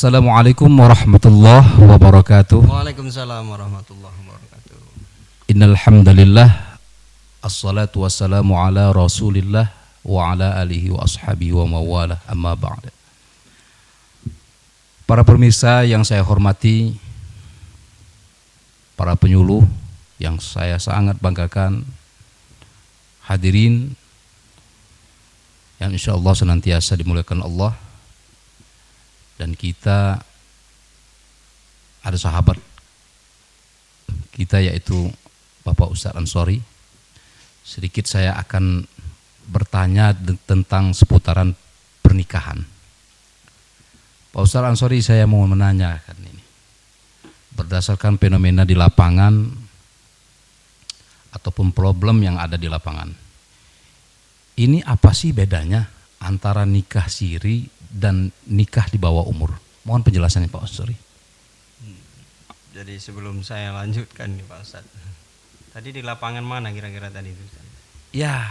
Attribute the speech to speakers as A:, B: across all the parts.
A: Assalamualaikum warahmatullahi wabarakatuh.
B: Waalaikumsalam warahmatullahi wabarakatuh.
A: Innal hamdalillah assalatu wassalamu ala Rasulillah wa ala alihi wa ashabihi wa mawalah amma ba'd. Para pemirsa yang saya hormati, para penyuluh yang saya sangat banggakan, hadirin yang insyaallah senantiasa dimuliakan Allah. Dan kita ada sahabat kita yaitu Bapak Ustadz Ansori. Sedikit saya akan bertanya tentang seputaran pernikahan. Pak Ustadz Ansori, saya mau menanyakan ini. Berdasarkan fenomena di lapangan ataupun problem yang ada di lapangan. Ini apa sih bedanya antara nikah siri dan nikah di bawah umur? Mohon penjelasannya Pak Ansori.
B: Jadi sebelum saya lanjutkan nih Pak Ustadz, tadi di lapangan mana kira-kira tadi itu? Ya,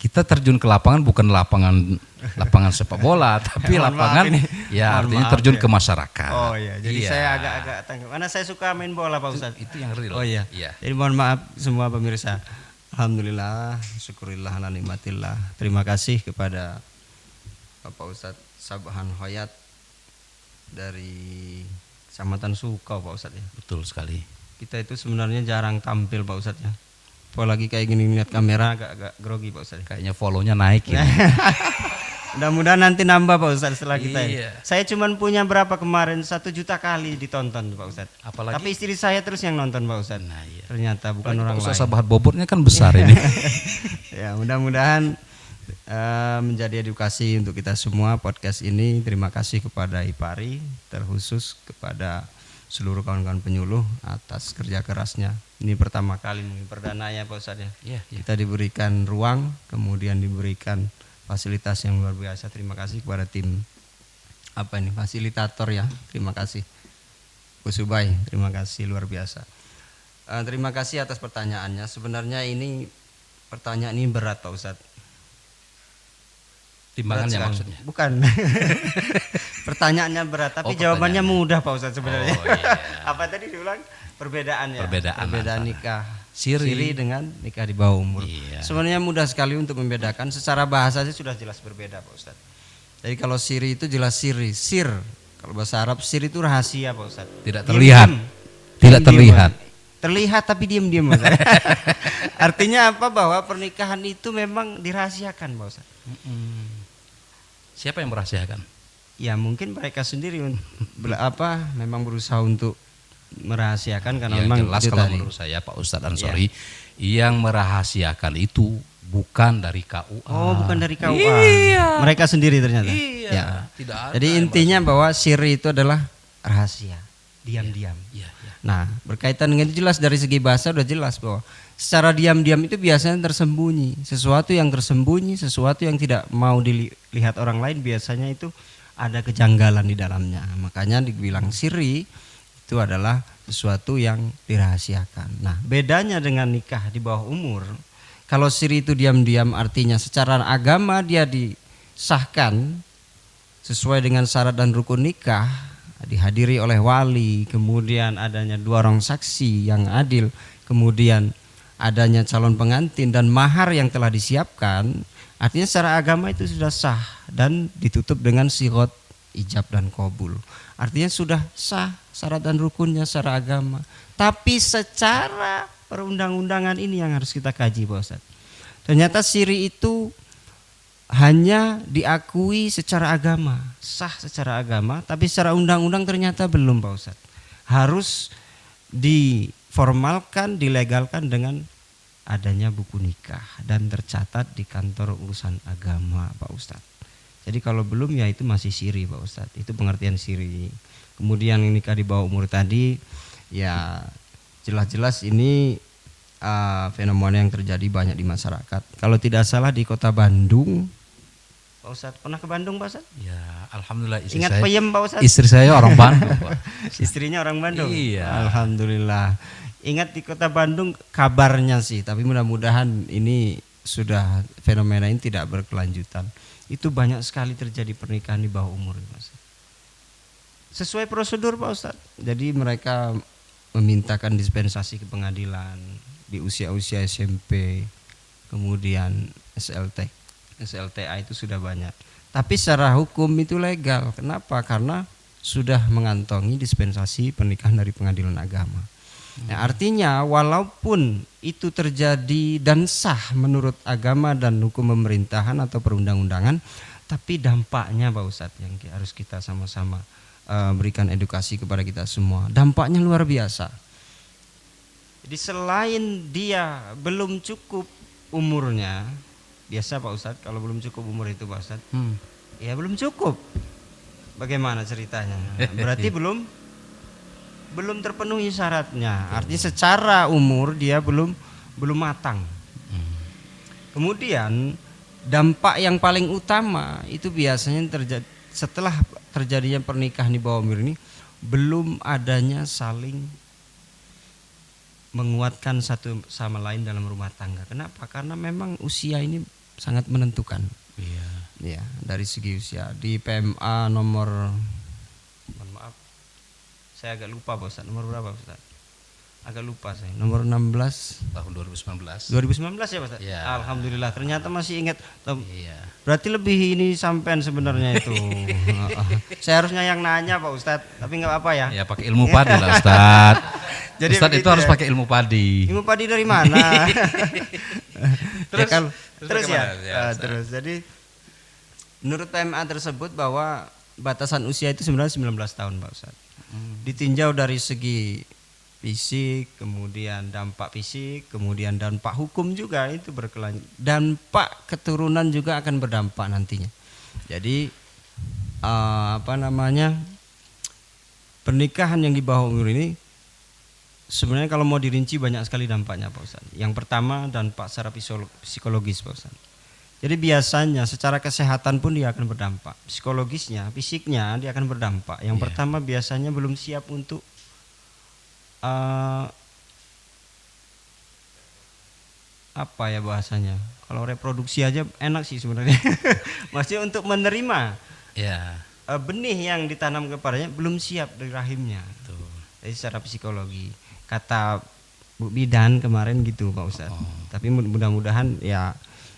A: kita terjun ke lapangan bukan lapangan sepak bola, tapi lapangan ya artinya terjun ke masyarakat.
B: Oh iya, jadi saya agak-agak tangkap. Karena saya suka main bola Pak Ustadz.
A: Itu yang real.
B: Oh iya. Jadi mohon maaf semua pemirsa. Alhamdulillah, syukurillah ala nikmatillah. Terima kasih kepada Bapak Ustadz Sabhan Hoyat dari Kecamatan Sukau Pak Ustadz ya.
A: Betul sekali.
B: Kita itu sebenarnya jarang tampil Pak Ustadz ya. Apalagi kayak gini lihat kamera agak grogi Pak Ustadz.
A: Kayaknya follow-nya naik ya.
B: Mudah-mudahan nanti nambah Pak Ustadz setelah kita.
A: Iya.
B: Saya cuman punya berapa kemarin 1 juta kali ditonton Pak Ustadz.
A: Apalagi?
B: Tapi istri saya terus yang nonton Pak Ustadz.
A: Nah, iya.
B: Ternyata bukan orang lain.
A: Ustadz Sabahat bobotnya kan besar ini.
B: Ya mudah-mudahan menjadi edukasi untuk kita semua podcast ini. Terima kasih kepada IPARI, terkhusus kepada seluruh kawan-kawan penyuluh atas kerja kerasnya. Ini pertama kali mungkin perdana ya Pak Ustadz ya. Kita diberikan ruang, kemudian diberikan fasilitas yang luar biasa. Terima kasih kepada tim fasilitator ya. Terima kasih Bu Subay, terima kasih luar biasa. Terima kasih atas pertanyaannya. Sebenarnya ini pertanyaan ini berat Pak Ustadz.
A: Timbangannya maksudnya?
B: Bukan. Pertanyaannya berat, tapi jawabannya mudah Pak Ustadz sebenarnya.
A: Oh, iya.
B: Apa tadi diulang? Perbedaannya.
A: Perbedaan
B: nikah siri dengan nikah di bawah umur.
A: Iya.
B: Sebenarnya mudah sekali untuk membedakan. Secara bahasa sih sudah jelas berbeda Pak Ustadz. Jadi kalau siri itu jelas sir. Kalau bahasa Arab sir itu rahasia Pak Ustadz.
A: Tidak terlihat. Tidak terlihat.
B: Terlihat tapi diam-diam. Artinya apa? Bahwa pernikahan itu memang dirahasiakan Pak Ustadz.
A: Siapa yang merahasiakan?
B: Ya mungkin mereka sendiri memang berusaha untuk merahasiakan karena memang
A: jelas kalau menurut saya Pak Ustadz Ansori yang merahasiakan itu bukan dari KUA.
B: Oh, bukan dari KUA.
A: Iya.
B: Mereka sendiri ternyata.
A: Iya.
B: Ya.
A: Tidak ada.
B: Jadi intinya bahwa siri itu adalah rahasia, diam-diam.
A: Iya.
B: Nah, berkaitan dengan itu jelas dari segi bahasa udah jelas bahwa secara diam-diam itu biasanya tersembunyi. Sesuatu yang tersembunyi, sesuatu yang tidak mau dilihat orang lain biasanya itu ada kejanggalan di dalamnya. Makanya dibilang siri itu adalah sesuatu yang dirahasiakan. Nah, bedanya dengan nikah di bawah umur, kalau siri itu diam-diam artinya secara agama dia disahkan sesuai dengan syarat dan rukun nikah, dihadiri oleh wali, kemudian adanya 2 orang saksi yang adil, kemudian adanya calon pengantin dan mahar yang telah disiapkan. Artinya secara agama itu sudah sah dan ditutup dengan sighot ijab dan qabul. Artinya sudah sah syarat dan rukunnya secara agama. Tapi secara perundang-undangan ini yang harus kita kaji Pak Ustadz. Ternyata siri itu hanya diakui secara agama, sah secara agama, tapi secara undang-undang ternyata belum Pak Ustadz. Harus diformalkan, dilegalkan dengan adanya buku nikah dan tercatat di kantor urusan agama Pak Ustadz. Jadi kalau belum ya itu masih siri Pak Ustadz, itu pengertian siri. Kemudian nikah di bawah umur tadi ya jelas-jelas ini fenomena yang terjadi banyak di masyarakat. Kalau tidak salah di kota Bandung, Pak Ustadz pernah ke Bandung Pak Ustadz?
A: Ya, alhamdulillah istri
B: Ingat
A: saya.
B: peyem Pak Ustadz?
A: Istri saya orang Bandung Pak.
B: Istrinya orang Bandung?
A: Iya.
B: Alhamdulillah. Ingat di kota Bandung kabarnya sih, tapi mudah-mudahan ini sudah fenomena ini tidak berkelanjutan. Itu banyak sekali terjadi pernikahan di bawah umur Mas. sesuai prosedur Pak Ustadz. Jadi mereka memintakan dispensasi ke pengadilan di usia-usia SMP, kemudian SLTA itu sudah banyak. Tapi secara hukum itu legal. Kenapa? Karena sudah mengantongi dispensasi pernikahan dari pengadilan agama. Nah, artinya walaupun itu terjadi dan sah menurut agama dan hukum pemerintahan atau perundang-undangan, tapi dampaknya Pak Ustadz yang harus kita sama-sama berikan edukasi kepada kita semua. Dampaknya luar biasa. Jadi selain dia belum cukup umurnya, biasa Pak Ustadz kalau belum cukup umur itu Pak Ustadz, ya belum cukup. Bagaimana ceritanya? Berarti belum terpenuhi syaratnya. Artinya secara umur dia belum matang. Kemudian dampak yang paling utama itu biasanya terjadi setelah terjadinya pernikahan di bawah umur ini, belum adanya saling menguatkan satu sama lain dalam rumah tangga. Kenapa? Karena memang usia ini sangat menentukan.
A: Iya.
B: Ya, dari segi usia. Di PMA nomor, mohon maaf, saya agak lupa Pak Ustadz, nomor berapa Pak Ustadz? Agak lupa saya. Nomor 16
A: Tahun 2019.
B: 2019 ya Pak Ustadz?
A: Ya.
B: Alhamdulillah, ternyata masih ingat.
A: Iya.
B: Berarti lebih ini sampean sebenarnya itu. Saya harusnya yang nanya Pak Ustadz, tapi nggak apa-apa ya.
A: Ya pakai ilmu padi lah Ustadz.
B: Jadi
A: Ustadz itu harus pakai ilmu padi.
B: Ilmu padi dari mana?
A: Terus,
B: terus ya.
A: bagaimana?
B: Terus jadi menurut PMA tersebut bahwa batasan usia itu sebenarnya 19 tahun Pak Ustadz. Ditinjau dari segi fisik, kemudian dampak fisik, kemudian dampak hukum juga itu berkelanjutan. Dampak keturunan juga akan berdampak nantinya. Jadi pernikahan yang di bawah umur ini sebenarnya kalau mau dirinci banyak sekali dampaknya Pak Ustadz. Yang pertama dampak secara psikologis Pak Ustadz. Jadi biasanya secara kesehatan pun dia akan berdampak. Psikologisnya, fisiknya dia akan berdampak. Yang pertama biasanya belum siap untuk apa ya bahasanya? Kalau reproduksi aja enak sih sebenarnya. Maksudnya untuk menerima benih yang ditanam kepadanya belum siap dari rahimnya.
A: Betul.
B: Jadi secara psikologi. Kata Bu Bidan kemarin gitu Pak Ustadz. Tapi mudah-mudahan ya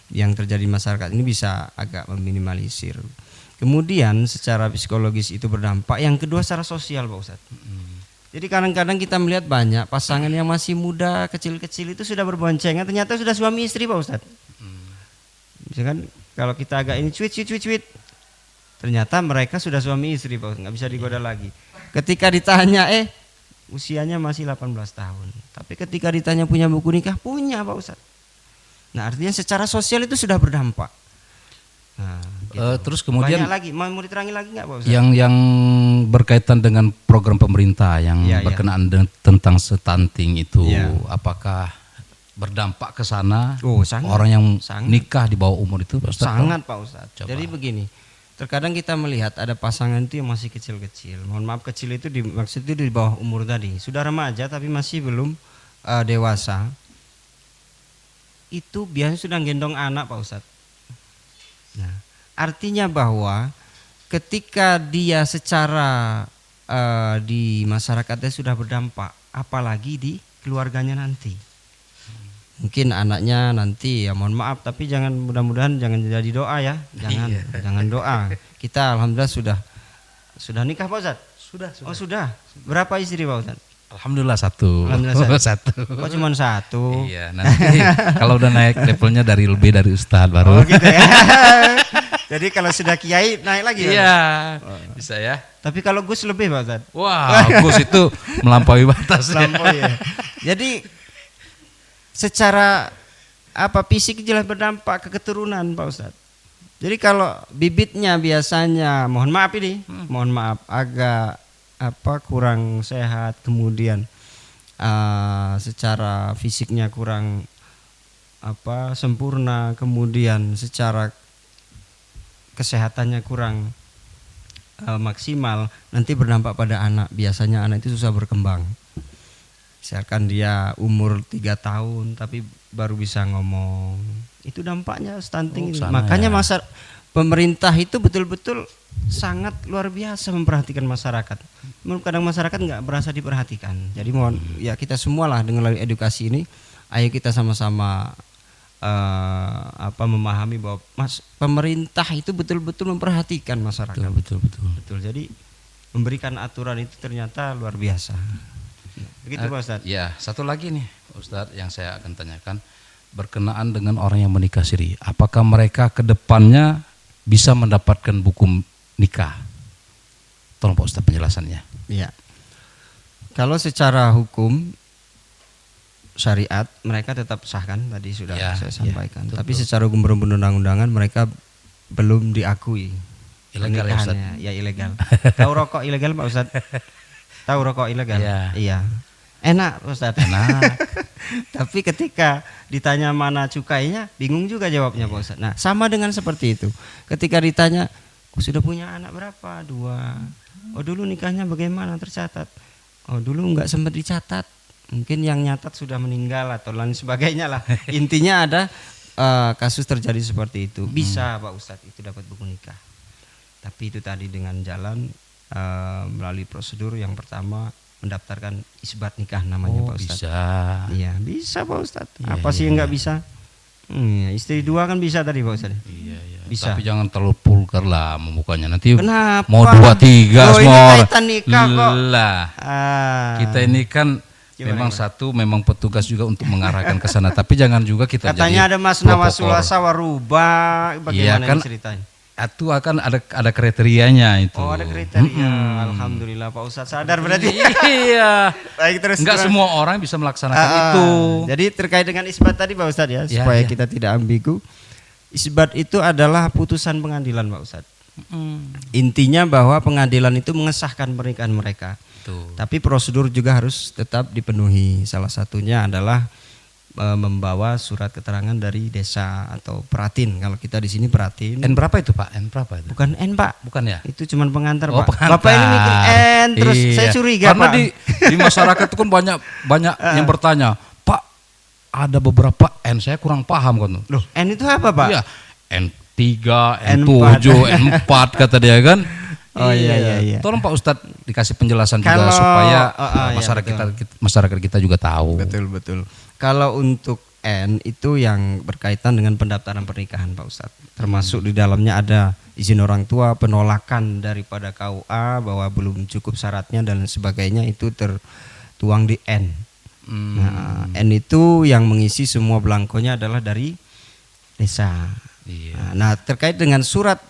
B: yang terjadi di masyarakat ini bisa agak meminimalisir. Kemudian secara psikologis itu berdampak. Yang kedua secara sosial Pak Ustadz. Jadi kadang-kadang kita melihat banyak pasangan yang masih muda, kecil-kecil itu sudah berboncengan, ternyata sudah suami istri Pak Ustadz. Misalkan kalau kita agak ini cuit, ternyata mereka sudah suami istri Pak Ustadz, nggak bisa digoda lagi. Ketika ditanya, usianya masih 18 tahun. Tapi ketika ditanya punya buku nikah, punya Pak Ustadz. Nah artinya secara sosial itu sudah berdampak. Nah, gitu.
A: Terus kemudian
B: banyak lagi, mau diterangi lagi nggak Pak Ustadz?
A: yang berkaitan dengan program pemerintah yang berkenaan tentang stunting itu, apakah berdampak ke sana? Orang yang nikah di bawah umur itu Pak Ustadz?
B: Sangat Pak Ustadz. Jadi begini, terkadang kita melihat ada pasangan itu yang masih kecil-kecil. Mohon maaf, kecil itu maksudnya di bawah umur tadi, sudah remaja tapi masih belum dewasa. Itu biasanya sudah gendong anak Pak Ustadz. Nah, artinya bahwa ketika dia secara di masyarakatnya sudah berdampak, apalagi di keluarganya nanti. Mungkin anaknya nanti ya mohon maaf, tapi jangan, mudah-mudahan jangan jadi doa ya, jangan doa. Kita alhamdulillah sudah nikah Pak Ustadz? Sudah. Oh sudah. Berapa istri Pak Ustadz?
A: Alhamdulillah satu. Satu.
B: Kok cuma satu?
A: Iya, nanti kalau udah naik levelnya lebih dari Ustadz baru.
B: Oh gitu ya. Jadi kalau sudah kiai naik lagi.
A: Iya, bisa ya.
B: Tapi kalau Gus lebih Pak Ustadz.
A: Wah, Gus itu melampaui batas.
B: Melampaui ya. Jadi secara fisik jelas berdampak ke keturunan Pak Ustadz. Jadi kalau bibitnya biasanya mohon maaf agak kurang sehat, kemudian secara fisiknya kurang sempurna, kemudian secara kesehatannya kurang maksimal, nanti berdampak pada anak. Biasanya anak itu susah berkembang. Misalkan dia umur 3 tahun tapi baru bisa ngomong, itu dampaknya stunting. Makanya pemerintah itu betul-betul sangat luar biasa memperhatikan masyarakat. Kadang masyarakat nggak berasa diperhatikan. Jadi mohon ya kita semualah dengan melalui edukasi ini, ayo kita sama-sama memahami bahwa pemerintah itu betul-betul memperhatikan masyarakat. Betul. Jadi memberikan aturan itu ternyata luar biasa. Begitu Pak Ustadz.
A: Ya, satu lagi nih Ustadz yang saya akan tanyakan berkenaan dengan orang yang menikah siri. Apakah mereka ke depannya bisa mendapatkan buku nikah? Tolong Pak Ustadz penjelasannya.
B: Iya. Kalau secara hukum syariat mereka tetap sah kan, tadi sudah saya sampaikan. Tapi secara hukum perundang-undangan mereka belum diakui.
A: Ilegal ya Ustaz?
B: Ya ilegal. Tahu rokok ilegal Pak Ustaz? Tahu rokok ilegal? Iya. Enak Ustaz. Enak. Tapi ketika ditanya mana cukainya, bingung juga jawabnya Pak Ustaz. Nah, sama dengan seperti itu. Ketika ditanya, sudah punya anak berapa? 2. Oh dulu nikahnya bagaimana, tercatat? Oh dulu nggak sempat dicatat. Mungkin yang nyatat sudah meninggal atau lain sebagainya lah. Intinya ada kasus terjadi seperti itu. Bisa Pak Ustadz itu dapat buku nikah. Tapi itu tadi dengan jalan melalui prosedur yang pertama mendaftarkan isbat nikah namanya Pak Ustadz.
A: Bisa.
B: Iya bisa Pak Ustadz. Apa sih yang nggak bisa? Istri 2 kan bisa tadi Pak Ustadz.
A: Iya.
B: Bisa.
A: Tapi jangan terlalu vulgar lah membukanya. Nanti
B: kenapa?
A: mau 2, 3 semua.
B: Ini kaitan nikah kok.
A: Kita ini kan memang petugas juga untuk mengarahkan ke sana, tapi jangan juga kita
B: katanya ada Mas Nawasulasa Waruba, bagaimana
A: kan,
B: ceritanya?
A: Itu akan ada kriterianya itu.
B: Oh ada kriteria. Alhamdulillah Pak Ustadz sadar berarti.
A: Iya.
B: Baik terus.
A: Enggak semua orang bisa melaksanakan itu.
B: Jadi terkait dengan isbat tadi Pak Ustadz ya, supaya kita tidak ambigu. Isbat itu adalah putusan pengadilan Pak Ustadz. Intinya bahwa pengadilan itu mengesahkan pernikahan mereka. Tapi prosedur juga harus tetap dipenuhi. Salah satunya adalah membawa surat keterangan dari desa atau peratin. Kalau kita di sini peratin.
A: N berapa itu Pak? N berapa itu?
B: Bukan N Pak.
A: Bukan ya?
B: Itu cuman pengantar Pak.
A: Pengantar.
B: Bapak ini mikir N terus saya curiga
A: karena
B: Pak.
A: di masyarakat itu kan banyak yang bertanya, Pak ada beberapa N saya kurang paham kan.
B: Loh N itu apa Pak?
A: Iya N3, N7, N4 kata dia kan.
B: Oh iya.
A: Tolong Pak Ustadz dikasih penjelasan juga supaya masyarakat kita juga tahu.
B: Betul. Kalau untuk N itu yang berkaitan dengan pendaftaran pernikahan Pak Ustadz. Termasuk di dalamnya ada izin orang tua, penolakan daripada KUA bahwa belum cukup syaratnya dan sebagainya, itu tertuang di N. Nah, N itu yang mengisi semua belangkonya adalah dari desa. Nah, terkait dengan surat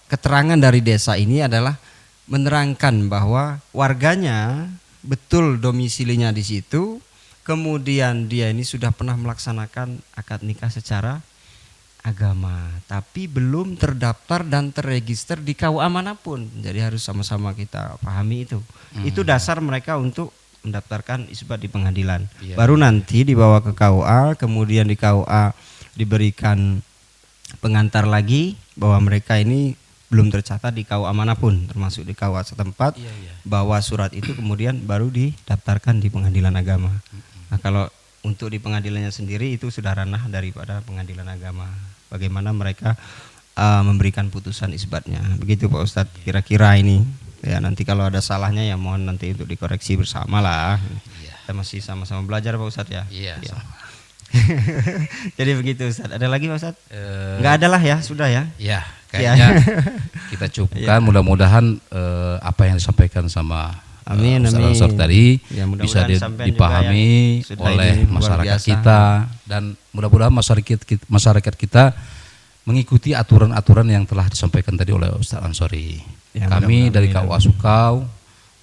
B: keterangan dari desa ini adalah menerangkan bahwa warganya betul domisilinya di situ, kemudian dia ini sudah pernah melaksanakan akad nikah secara agama, tapi belum terdaftar dan terregister di KUA manapun. Jadi harus sama-sama kita pahami itu. Itu dasar mereka untuk mendaftarkan isbat di pengadilan. Baru nanti dibawa ke KUA, kemudian di KUA diberikan pengantar lagi bahwa mereka ini belum tercatat di KUA manapun, termasuk di KUA setempat. Bawa surat itu kemudian baru didaftarkan di pengadilan agama. Nah, kalau untuk di pengadilannya sendiri itu sudah ranah daripada pengadilan agama. Bagaimana mereka memberikan putusan isbatnya. Begitu Pak Ustadz kira-kira ini. Ya nanti kalau ada salahnya ya mohon nanti untuk dikoreksi bersama lah. Kita masih sama-sama belajar Pak Ustadz ya. Jadi begitu Ustadz. Ada lagi Pak Ustadz? Enggak ada lah ya, sudah ya.
A: Ya, kayaknya kita cukupkan. Mudah-mudahan apa yang disampaikan sama Ustadz tadi bisa dipahami oleh masyarakat kita, dan mudah-mudahan masyarakat kita mengikuti aturan-aturan yang telah disampaikan tadi oleh Ustadz Ansori. Kami dari KUA Sukau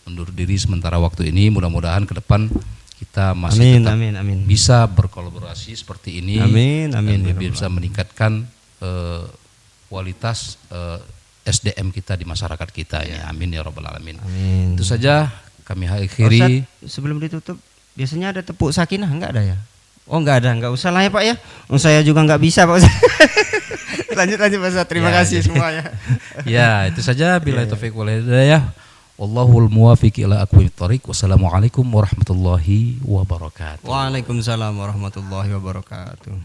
A: undur diri sementara waktu ini. Mudah-mudahan ke depan kita masih tetap bisa berkolaborasi seperti ini. Dan bisa meningkatkan kualitas SDM kita di masyarakat kita ya. Amin ya rabbal alamin. Itu saja kami akhiri.
B: Ustadz, sebelum ditutup biasanya ada tepuk sakinah, enggak ada ya? Oh enggak ada, enggak usah lah ya Pak ya. Saya juga enggak bisa Pak Ustadz. lanjut Pak Ustadz. Terima kasih semuanya.
A: Ya itu saja. Bila taufiq wal hidayah. Wallahul muwafiq ila aqwamit thoriq. Wassalamualaikum warahmatullahi wabarakatuh.
B: Waalaikumsalam warahmatullahi wabarakatuh.